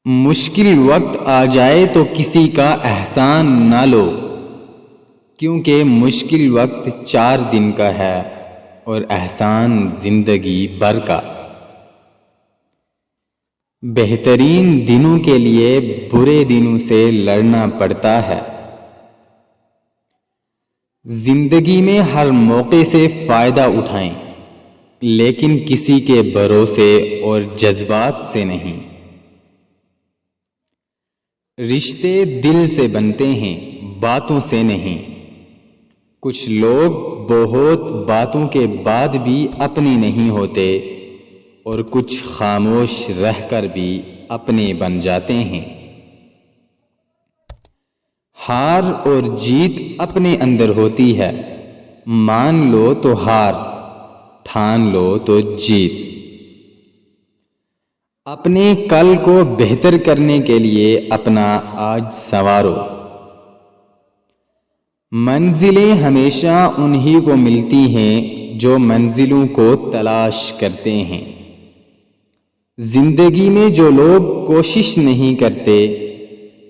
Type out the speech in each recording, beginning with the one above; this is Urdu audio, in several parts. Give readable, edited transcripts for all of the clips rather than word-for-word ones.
مشکل وقت آ جائے تو کسی کا احسان نہ لو، کیونکہ مشکل وقت 4 دن کا ہے اور احسان زندگی بھر کا۔ بہترین دنوں کے لیے برے دنوں سے لڑنا پڑتا ہے۔ زندگی میں ہر موقع سے فائدہ اٹھائیں، لیکن کسی کے بھروسے اور جذبات سے نہیں۔ رشتے دل سے بنتے ہیں، باتوں سے نہیں۔ کچھ لوگ بہت باتوں کے بعد بھی اپنے نہیں ہوتے اور کچھ خاموش رہ کر بھی اپنے بن جاتے ہیں۔ ہار اور جیت اپنے اندر ہوتی ہے، مان لو تو ہار، ٹھان لو تو جیت۔ اپنے کل کو بہتر کرنے کے لیے اپنا آج سنوارو۔ منزلیں ہمیشہ انہی کو ملتی ہیں جو منزلوں کو تلاش کرتے ہیں۔ زندگی میں جو لوگ کوشش نہیں کرتے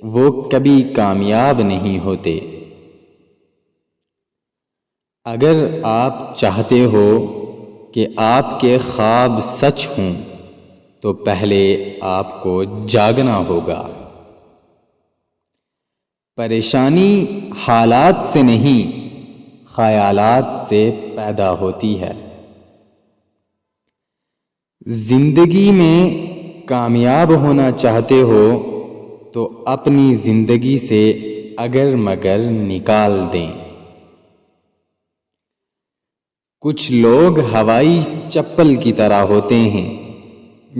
وہ کبھی کامیاب نہیں ہوتے۔ اگر آپ چاہتے ہو کہ آپ کے خواب سچ ہوں تو پہلے آپ کو جاگنا ہوگا۔ پریشانی حالات سے نہیں، خیالات سے پیدا ہوتی ہے۔ زندگی میں کامیاب ہونا چاہتے ہو تو اپنی زندگی سے اگر مگر نکال دیں۔ کچھ لوگ ہوائی چپل کی طرح ہوتے ہیں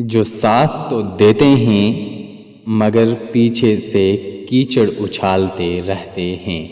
جو ساتھ تو دیتے ہیں مگر پیچھے سے کیچڑ اچھالتے رہتے ہیں۔